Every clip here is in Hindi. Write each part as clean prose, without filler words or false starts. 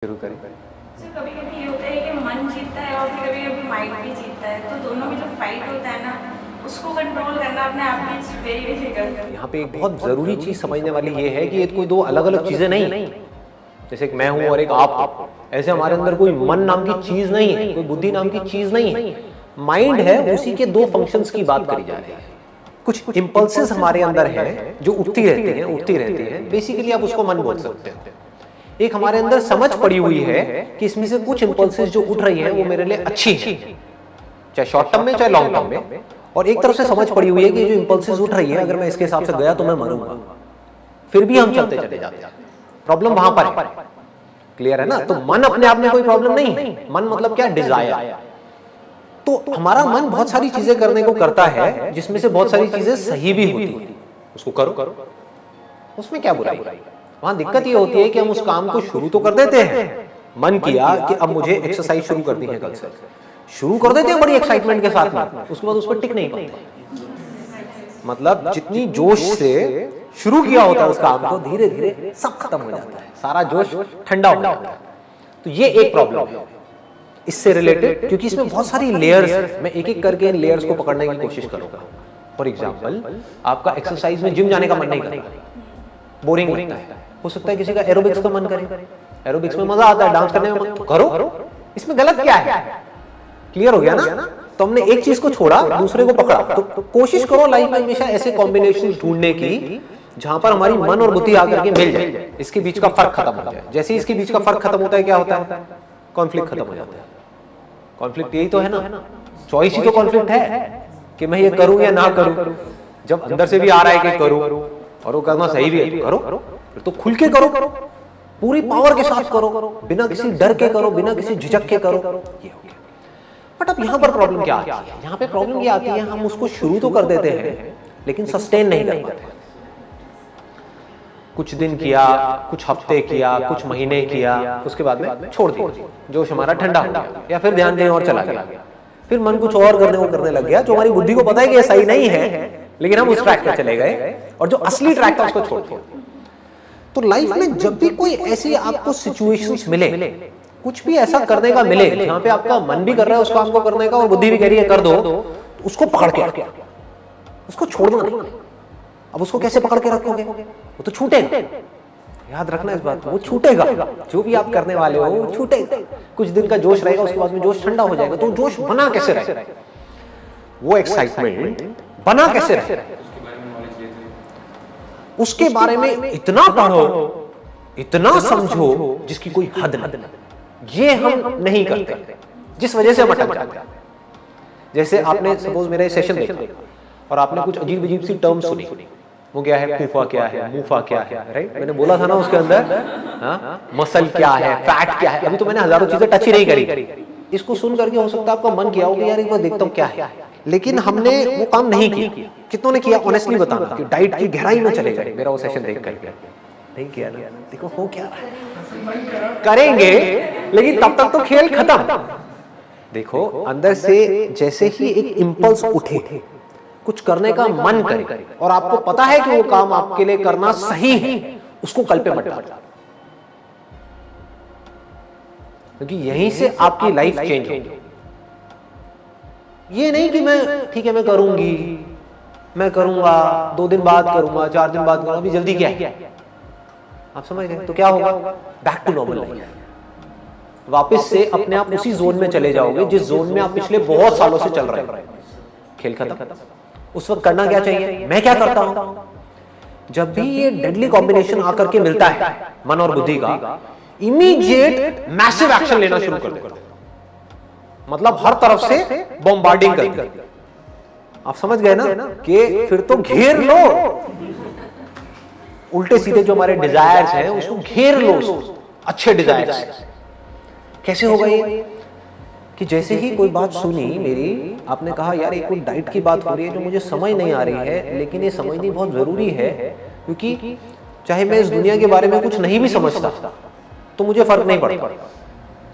शुरू करें। सर कभी कभी ये होता है कि मन जीतता है और फिर कभी कभी माइंड भी जीतता है, तो दोनों में जो फाइट होता है ना, उसको कंट्रोल करना अपने आप में इट्स वेरी डिफिकल्ट। यहाँ पे एक बहुत ज़रूरी चीज़ समझने वाली ये है कि ये कोई दो अलग अलग चीज़ें नहीं, जैसे एक मैं हूँ और एक आप हो। ऐसे हमारे अंदर कोई मन नाम की चीज़ नहीं है, कोई बुद्धि नाम की चीज़ नहीं है। माइंड है, उसी के दो फंक्शंस की बात करी जा रही है। कुछ इम्पल्सेस हमारे अंदर है जो उठती रहती हैं। बेसिकली आप उसको मन बोल सकते हो। एक हमारे अंदर समझ पड़ी हुई है कि इसमें से कुछ इंपल्सेस जो उठ रही हैं वो मेरे लिए अच्छी है, चाहे शॉर्ट टर्म में चाहे लॉन्ग टर्म में। और एक तरफ से समझ पड़ी हुई है कि जो इंपल्सेस उठ रही है अगर मैं इसके हिसाब से गया तो मैं मरूंगा, फिर भी हम चलते चले जाते हैं। प्रॉब्लम वहां पर है। क्लियर है ना? तो मन अपने आप में कोई प्रॉब्लम नहीं है। मन मतलब क्या? डिजायर। तो हमारा मन बहुत सारी चीजें करने को करता है, जिसमें से बहुत सारी चीजें सही भी होती है। उसको करो, उसमें क्या बुराई? वहां दिक्कत ये होती है कि हम उस काम को शुरू तो कर देते हैं। मन किया कि अब मुझे एक्सरसाइज शुरू करनी है, कल से शुरू कर देते हैं बड़ी एक्साइटमेंट के साथ में, उसके बाद उस पर टिक नहीं पाते। मतलब जितनी जोश से शुरू किया होता है उस काम को, धीरे धीरे सब खत्म हो जाता है, सारा जोश ठंडा हो जाता है। तो ये एक प्रॉब्लम है इससे रिलेटेड, क्योंकि इसमें बहुत सारी लेयर्स हैं। मैं एक एक करके इन लेयर्स को पकड़ने की कोशिश करूंगा। फॉर एग्जाम्पल, आपका एक्सरसाइज में जिम जाने का मन नहीं करता, बोरिंग लगता है। हो सकता है किसी का एरोबिक्स का मन करे, एरोबिक्स में मजा आता है, डांस करने में करो। इसमें गलत क्या है? क्लियर हो गया ना? तो हमने एक चीज को छोड़ा, दूसरे को पकड़ा। तो कोशिश करो लाइफ में हमेशा ऐसे कॉम्बिनेशन ढूंढने की जहां पर हमारी मन और बुद्धि आकर के मिल जाए, इसके बीच का फर्क खत्म हो जाए। जैसे इसके बीच का फर्क खत्म होता है, क्या होता है? कॉन्फ्लिक्ट खत्म हो जाता है। कॉन्फ्लिक्ट यही तो है ना, चॉइस ही तो कॉन्फ्लिक्ट है कि मैं ये करूं या ना करूं। जब अंदर से भी आ रहा है कि करूं और वो करना सही भी है तो करो, फिर तो खुल के करो, पूरी पावर के साथ करो, बिना किसी डर के करो, बिना किसी झिझक के करो। ये हो गया। बट अब यहाँ पर प्रॉब्लम क्या आती है? यहाँ पे प्रॉब्लम ये आती है, हम उसको शुरू तो कर देते हैं लेकिन सस्टेन नहीं कर पाते। कुछ दिन किया, कुछ हफ्ते किया, कुछ महीने किया, उसके बाद में छोड़ दिया, जोश हमारा ठंडा हो गया, या फिर ध्यान कहीं और चला गया। फिर मन कुछ और करने लग गया, जो हमारी बुद्धि को पता है कि ये सही नहीं है, लेकिन हम उस ट्रैक पे चले गए और जो असली ट्रैक था उसको छोड़ दिया। तो लाइफ में जब भी कोई ऐसी आपको सिचुएशंस मिले, कुछ भी ऐसा करने का मिले जहां पे आपका मन भी कर रहा है उस काम को करने का और बुद्धि भी कह रही है कर दो, तो उसको पकड़ के रखो, उसको छोड़ना नहीं। अब उसको कैसे पकड़ के रखोगे? वो तो छूटेगा। याद रखना इस बात को, वो छूटेगा। जो भी आप करने वाले हो वो छूटेगा। कुछ दिन का जोश रहेगा, उसके बाद में जोश ठंडा हो जाएगा। तो जोश बना कैसे रहे? वो एक्साइटमेंट बना कैसे रहे? उसके बारे में इतना पढ़ो, इतना समझो जिसकी कोई हद नहीं। ये हम नहीं करते, जिस वजह से हम अटक जाते हैं। जैसे आपने सपोज मेरा सेशन देखा और आपने कुछ अजीब अजीब सी टर्म सुनी। वो क्या है? फूफा क्या है, मुफा क्या है, राइट? मैंने बोला था ना उसके अंदर मसल क्या है, फैट क्या है। अभी तो मैंने हजारों चीजें टच ही नहीं करी। इसको सुन करके हो सकता है आपका मन किया हो कि यार एक बार देखता हूँ क्या है, लेकिन हमने वो काम नहीं किया। कितनों ने किया? ऑनेस्टली बताना कि डाइट की गहराई में चले गए मेरा वो सेशन देख करके। नहीं किया ना? देखो हो क्या करेंगे, लेकिन तब तक तो खेल खत्म। देखो अंदर से जैसे ही एक इंपल्स उठे, कुछ करने का मन करे और आपको पता है कि वो काम आपके लिए करना सही है, उसको कल पे मत डालो, क्योंकि यहीं से आपकी लाइफ चेंज होगी। ये नहीं कि मैं ठीक है मैं करूंगी, मैं करूंगा, 2 दिन बाद करूंगा, 4 दिन बाद करूंगा, अभी जल्दी क्या है? आप समझ गए? तो क्या होगा? Back to normal life. वापस से अपने आप उसी जोन में चले जाओगे जिस जोन में आप पिछले बहुत सालों से चल रहे हो। खेल खत्म। उस वक्त करना क्या चाहिए? मैं क्या करता हूं, जब भी ये डेडली कॉम्बिनेशन आकर के मिलता है मन और बुद्धि का, इमीडिएट मैसिव एक्शन लेना शुरू कर दो। मतलब हर तरफ से बॉम्बार्डिंग कर दी। आप समझ गए ना कि फिर तो घेर लो, उल्टे सीधे जो हमारे डिजायर्स हैं उसको घेर लो, अच्छे डिजायर्स। कैसे होगा ये? कि जैसे ही कोई बात सुनी मेरी, आपने कहा यार एक कोई डाइट की बात हो रही है जो मुझे समझ नहीं आ रही है, लेकिन ये समझनी बहुत जरूरी है, क्योंकि चाहे मैं इस दुनिया के बारे में कुछ नहीं भी समझता तो मुझे फर्क नहीं पड़ता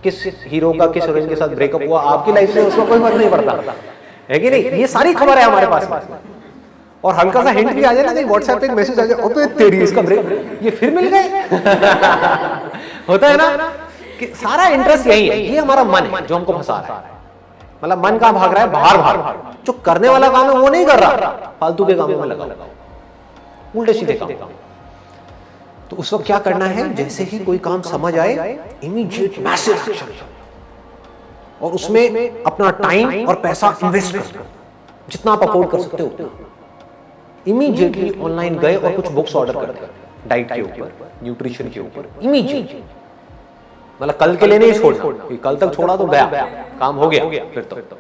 किस हीरो का किस हीरोइन के साथ ब्रेकअप हुआ, आपकी लाइफ में उसको कोई फर्क नहीं पड़ता है कि नहीं? ये सारी खबर है हमारे पास। और हल्का सा हिंट भी आ जाए ना, व्हाट्सएप पे एक मैसेज आ जाए, ओ तो तेरी इसका ब्रेक, ये फिर मिल गए। होता है ना कि सारा इंटरेस्ट यही है, ये हमारा मन है जो हमको फंसा रहा है। मतलब मन कहां भाग रहा है? बाहर। जो करने वाला काम है वो नहीं कर रहा, फालतू के कामों में लगा, उल्टे सीधे काम। तो उस वक्त क्या करना है? जैसे ही कोई काम समझ आए, इमीडिएट मैसिव एक्शन, और उसमें अपना टाइम और पैसा इन्वेस्ट कर, जितना आप अफोर्ड कर सकते हो उतना। इमीडिएटली ऑनलाइन गए और कुछ बुक्स ऑर्डर कर दिया, डाइट के ऊपर, न्यूट्रिशन के ऊपर, इमीडिएटली। मतलब कल के लिए नहीं छोड़ना, कल तक छोड़ा तो गया, काम हो गया, फिर तो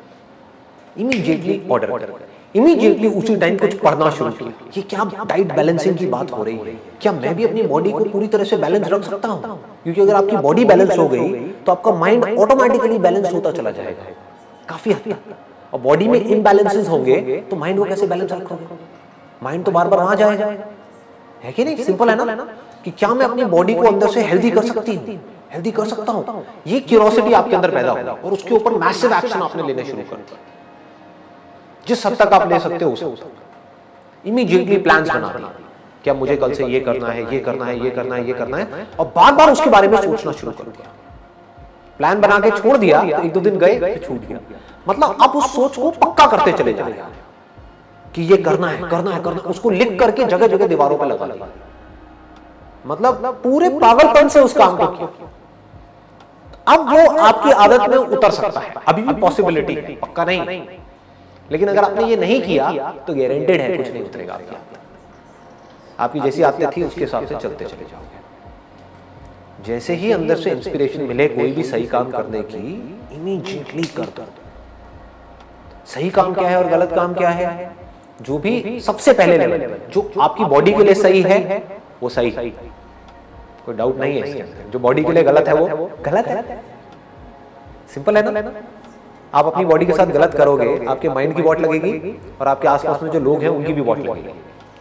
इमीडिएटली ऑर्डर कर, इमीडिएटली उसी टाइम कुछ पढ़ना शुरू किया। ये क्या डाइट बैलेंसिंग की बात हो रही है? क्या मैं भी अपनी बॉडी को पूरी तरह से बैलेंस रख सकता हूं? क्योंकि अगर आपकी बॉडी बैलेंस हो गई तो आपका माइंड ऑटोमेटिकली बैलेंस होता चला जाएगा काफी हद तक। और बॉडी में इम्बैलेंसेस होंगे तो माइंड को कैसे बैलेंस रखोगे? माइंड तो बार बार वहां जाएगा, है कि नहीं? सिंपल है ना कि क्या मैं अपनी बॉडी को अंदर से हेल्दी कर सकती हूँ, हेल्दी कर सकता हूँ? ये क्यूरियोसिटी आपके अंदर पैदा होगा और उसके ऊपर मैसिव एक्शन आपने लेने शुरू कर दिया। जिस हद तक आप ले सकते हो उस हद तक इमीडिएटली प्लान्स बना दिए, क्या मुझे कल से ये करना है, ये करना है, ये करना है, ये करना है, और बार बार उसके बारे में सोचना शुरू कर दिया। प्लान बना के छोड़ दिया तो एक दो दिन गए फिर छूट गया। मतलब आप उस सोच को पक्का करते चले जाएगा कि ये करना है, करना है, करना है। उसको लिख करके जगह जगह दीवारों पर लगा दिया। मतलब पूरे पागलपन से उस काम को किया। अब वो आपकी आदत में उतर सकता है, अभी भी पॉसिबिलिटी है, पक्का नहीं। लेकिन अगर आपने ये नहीं किया तो गारंटेड है कुछ नहीं उतरेगा आपकी आदत। आपकी जैसी आदतें थी उसके हिसाब से चलते चले जाओगे। जैसे ही अंदर से इंस्पिरेशन मिले कोई भी सही काम करने की, इमीडिएटली कर दो। सही काम क्या है और गलत काम क्या है? जो भी सबसे पहले लेवल पे जो आपकी बॉडी के लिए सही है वो सही, कोई डाउट नहीं है इसके अंदर। जो बॉडी के लिए गलत है वो गलत है। सिंपल है ना? आप अपनी बॉडी के साथ गलत करोगे, आपके माइंड की वॉट लगेगी और आपके आसपास में जो लोग हैं उनकी भी वॉट लगेगी।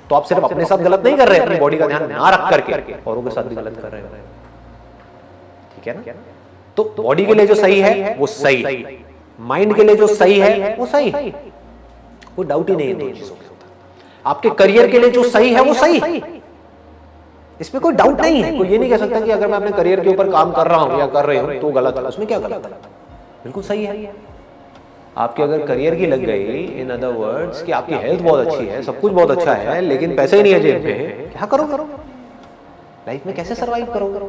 तो आप सिर्फ अपने साथ गलत नहीं कर रहे, अपनी बॉडी का ध्यान ना रख करके औरों के साथ भी गलत कर रहे हो। ठीक है ना? तो बॉडी के लिए जो सही है वो सही, माइंड के लिए जो सही है वो सही, कोई डाउट ही नहीं है दो चीजों के ऊपर। आपके करियर के लिए जो सही है वो सही, इसमें कोई डाउट नहीं है। कोई ये नहीं कह सकता कि अगर मैं अपने करियर के ऊपर काम कर रहा हूं या कर रही हूं तो गलत है। उसमें क्या गलत है? बिल्कुल सही है। आपके अगर करियर की लग गई, इन अदर वर्ड्स कि आपकी हेल्थ बहुत अच्छी है, सब कुछ बहुत अच्छा है, लेकिन पैसे ही नहीं है जेब में, क्या करोगे? लाइफ में कैसे सर्वाइव करोगे?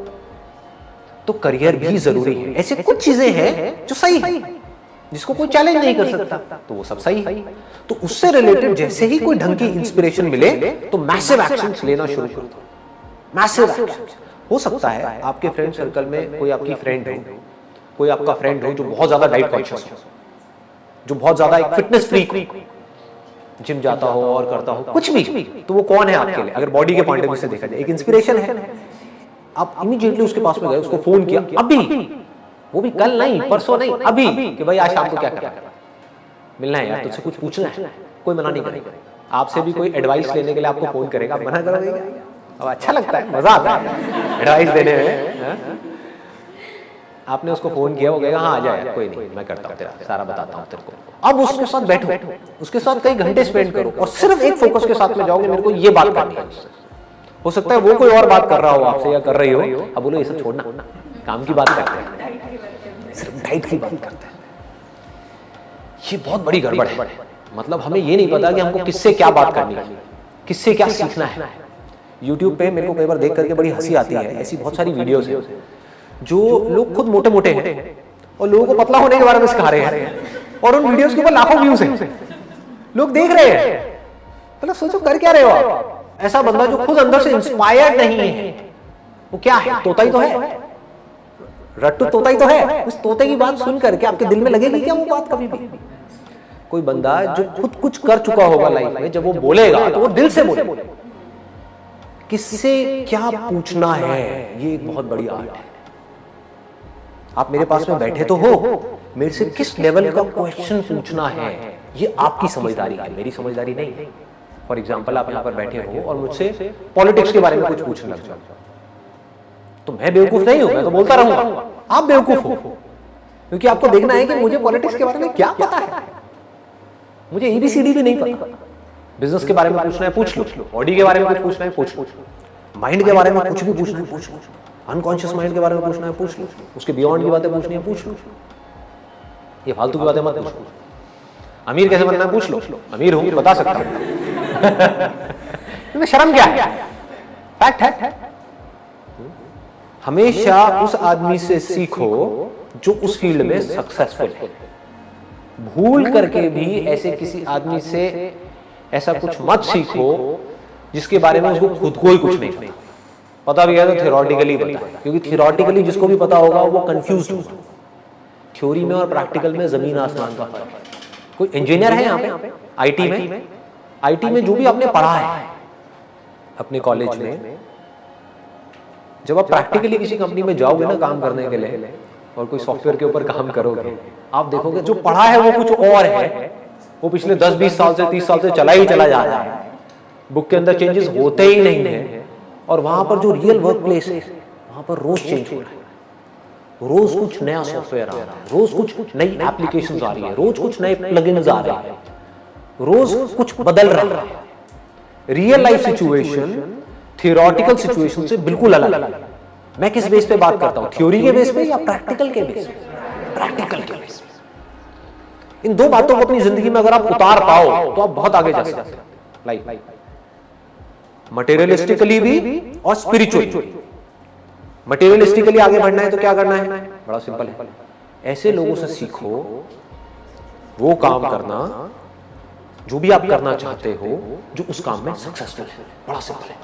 तो करियर भी जरूरी है। ऐसे कुछ चीजें हैं जो सही है, जिसको कोई चैलेंज नहीं कर सकता, तो वो सब सही है। तो उससे रिलेटेड जैसे ही कोई ढंग की इंस्पिरेशन मिले तो मैसिव एक्शंस लेना शुरू कर दो। मैसिव एक्शन हो सकता है आपके फ्रेंड सर्कल में कोई आपकी फ्रेंड हो, कोई आपका फ्रेंड हो जो बहुत ज्यादा डाइट कॉन्शियस हो, जो बहुत ज्यादा एक फिटनेस फ्रीक हो, जिम जाता हो और करता हो कुछ भी, तो वो कौन है आपके लिए? अगर बॉडी के पॉइंट ऑफ व्यू से देखा जाए एक इंस्पिरेशन है। आप इमीडिएटली उसके पास में गए, उसको फोन किया अभी, वो भी कल नहीं, परसों नहीं, अभी, कि भाई आज शाम को क्या करना है, मिलना है यार, तुझसे कुछ पूछना है। कोई मना नहीं करेगा। आपसे भी कोई एडवाइस लेने के लिए आपको फोन करेगा, आप मना करोगे? अब अच्छा लगता है, मजा आता है एडवाइस देने में। आपने उसको फोन किया, वो कहेगा हाँ आ जाए, कोई नहीं मैं करता हूँ, तेरा सारा बताता हूँ तेरे को। अब उसके साथ बैठो, उसके साथ कई घंटे स्पेंड करो और सिर्फ एक फोकस के साथ में जाओगे, मेरे को ये बात करनी है। हो सकता है वो कोई और बात कर रहा हो आपसे या कर रही हो, अब बोलो ये सब छोड़ना, काम की बात करते हैं, सिर्फ डाइट की बात करते हैं। ये बहुत बड़ी गड़बड़ है। मतलब हमें ये नहीं पता कि हमको किससे क्या बात करनी है, किससे क्या सीखना है। YouTube पे मेरे को कई बार देख करके बड़ी हंसी आती है, ऐसी बहुत सारी वीडियोस हैं जो लोग खुद मोटे मोटे हैं और लोगों को पतला होने के बारे में सिखा रहे हैं और उन वीडियोस के ऊपर लाखों व्यूज हैं, लोग देख रहे हैं। मतलब सोचो कर क्या रहे हो आप? ऐसा बंदा जो खुद अंदर से इंस्पायर्ड नहीं है, वो क्या है? तोता ही तो है, रट्टू तोता ही तो है। उस तोते की बात सुन करके आपके दिल में लगेगी क्या वो बात कभी भी? कोई बंदा जो खुद कुछ कर चुका होगा लाइफ में, जब वो बोलेगा तो वो दिल से बोले। किससे क्या पूछना है, ये एक बहुत बड़ी आर्ट है। आप मेरे पास में बैठे तो हो, मेरे से किस लेवल का क्वेश्चन पूछना है, ये आपकी समझदारी है, मेरी समझदारी नहीं है। फॉर एग्जाम्पल आप यहाँ पर बैठे हो और मुझसे पॉलिटिक्स के बारे में कुछ पूछने लग जाओ, तो मैं बेवकूफ नहीं हूं, मैं तो बोलता रहूंगा। आप बेवकूफ हो, क्योंकि आपको देखना है कि मुझे पॉलिटिक्स के बारे में क्या पता है। मुझे एबीसीडी भी नहीं पता। बिजनेस के बारे में पूछना है पूछ लो, बॉडी के बारे में कुछ पूछना है पूछ लो, माइंड के बारे में कुछ भी पूछना है पूछ लो। अनकॉन्शियस माइंड के बारे में पूछना है पूछ लो, उसके बियॉन्ड की बातें पूछनी है पूछ लो, ये फालतू की बातें मत पूछो। अमीर कैसे बनना है पूछ लो, अमीर हूं बता सकता हूं। शर्म क्या है, फैक्ट है। हमेशा उस आदमी से सीखो जो उस फील्ड में सक्सेसफुल है। भूल करके भी ऐसे किसी आदमी से ऐसा कुछ मत सीखो जिसके बारे में उसको खुद को ही कुछ नहीं पता भी है तो थियोरेटिकली पता है, क्योंकि थियोरेटिकली जिसको भी पता होगा वो कंफ्यूज होगा। थ्योरी में और प्रैक्टिकल में जमीन आसमान का फर्क है। कोई इंजीनियर है यहाँ पे आईटी में जो भी आपने पढ़ा है अपने कॉलेज में, जब आप प्रैक्टिकली किसी कंपनी में जाओगे ना काम करने के लिए और कोई सॉफ्टवेयर के ऊपर काम करोगे, आप देखोगे जो पढ़ा है वो कुछ और है, वो पिछले 10-20 साल से 30 साल से चला जा रहा है, बुक के अंदर चेंजेस होते ही नहीं है। और वहां पर जो रियल वर्क प्लेस है वहां पर रोज चेंज हो रहा है, रोज कुछ नया सॉफ्टवेयर आ रहा है, रोज कुछ नई एप्लीकेशंस आ रही है, रोज कुछ नए प्लगइन्स आ रहे हैं, रोज कुछ बदल रहा है। Real life situation theoretical situation से बिल्कुल अलग है। मैं किस बेस पे बात करता हूं, थ्योरी के बेस पे या प्रैक्टिकल के बेस पे? प्रैक्टिकल के बेस पे। इन दो बातों को अपनी जिंदगी में अगर आप उतार पाओ तो आप बहुत आगे जा सकते हैं लाइफ, मटेरियलिस्टिकली भी और स्पिरिचुअली। मटेरियलिस्टिकली आगे बढ़ना है तो क्या करना है, बड़ा सिंपल है, ऐसे लोगों से सीखो वो काम करना जो भी आप करना चाहते हो जो उस काम में सक्सेसफुल है, बड़ा सिंपल है।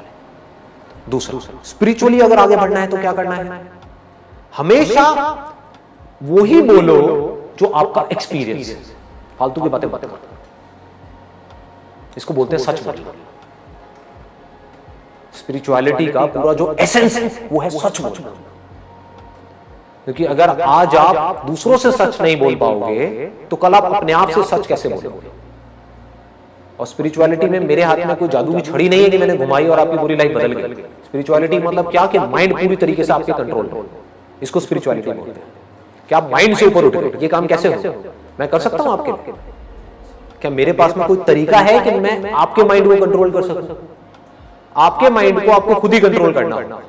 दूसरा, स्पिरिचुअली अगर आगे बढ़ना है तो क्या करना है, हमेशा वही बोलो जो आपका एक्सपीरियंस है, फालतू की बातें मत करो। इसको बोलते हैं सच बोलना। स्पिरिचुअलिटी का पूरा जो एसेंस है वो है सच बोलना। क्योंकि अगर आज आप दूसरों से सच नहीं बोल पाओगे तो कल आप अपने आप से सच कैसे बोलोगे? और स्पिरिचुअलिटी में मेरे हाथ में कोई जादू की छड़ी नहीं है कि मैंने घुमाई और आपकी पूरी लाइफ बदल गई। स्पिरिचुअलिटी मतलब क्या कि माइंड पूरी तरीके से आपके कंट्रोल में, इसको स्पिरिचुअलिटी बोलते हैं। क्या आप माइंड से ऊपर उठ गए, ये काम कैसे हो, मैं कर सकता हूं आपके लिए? क्या मेरे पास में कोई तरीका है कि मैं आपके माइंड को कंट्रोल कर सकूं? आपके माइंड को आपको खुद ही कंट्रोल करना होगा।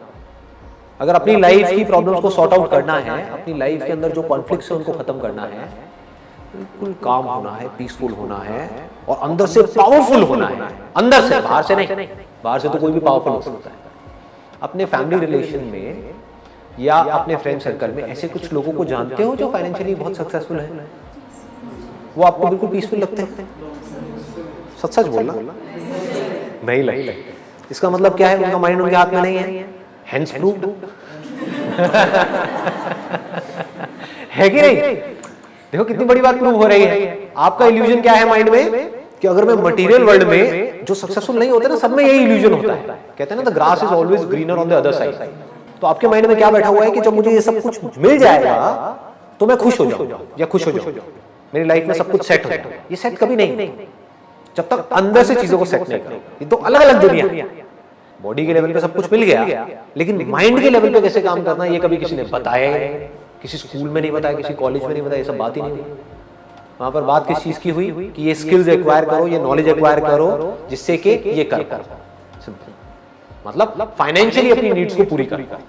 अगर अपनी लाइफ की प्रॉब्लम्स को सॉर्ट आउट करना है, अपनी लाइफ के अंदर जो कॉन्फ्लिक्ट्स है उनको खत्म करना है, बिल्कुल काम होना है, पीसफुल होना है और अंदर से पावरफुल होना है। अंदर से, बाहर से नहीं। बाहर से तो कोई भी पावरफुल हो सकता है। अपने फैमिली रिलेशन में या अपने फ्रेंड सर्कल में ऐसे कुछ लोगों को जानते हो जो फाइनेंशियली बहुत सक्सेसफुल है, वो आपको बिल्कुल पीसफुल लगते हैं? सच बोलना नहीं लगता। इसका मतलब क्या है, उनका माइंड उनके हाथ में नहीं है, हेंस प्रूव्ड। है कि नहीं? देखो कितनी बड़ी बात प्रूव हो रही है। आपका इल्यूजन क्या है माइंड में कि अगर मैं मटेरियल वर्ल्ड में, जो सक्सेसफुल नहीं होते ना, सब में यही इल्यूजन होता है। कहते हैं ना the grass is always greener on the other side. तो आपके माइंड में क्या बैठा हुआ है कि जब मुझे ये सब कुछ मिल जाएगा तो मैं खुश हो जाऊंगा या खुश हो जाऊंगा, मेरी लाइफ में सब कुछ सेट हो जाएगा। ये सेट कभी नहीं, जब तक अंदर से चीजों को सेट नहीं करो। ये दो अलग अलग दुनिया। बॉडी के लेवल पे सब कुछ मिल गया, लेकिन माइंड के लेवल पे कैसे काम करना ये कभी किसी ने बताया ही नहीं। किसी स्कूल में नहीं बताया, किसी कॉलेज में नहीं बताया, ये सब बात ही नहीं हुई। वहां पर बात किस चीज की हुई कि ये स्किल्स एक्वायर करो, ये नॉलेज एक्वायर करो जिससे कि ये कर पाओ। मतलब फाइनेंशियली अपनी नीड्स को पूरी कर पाओ।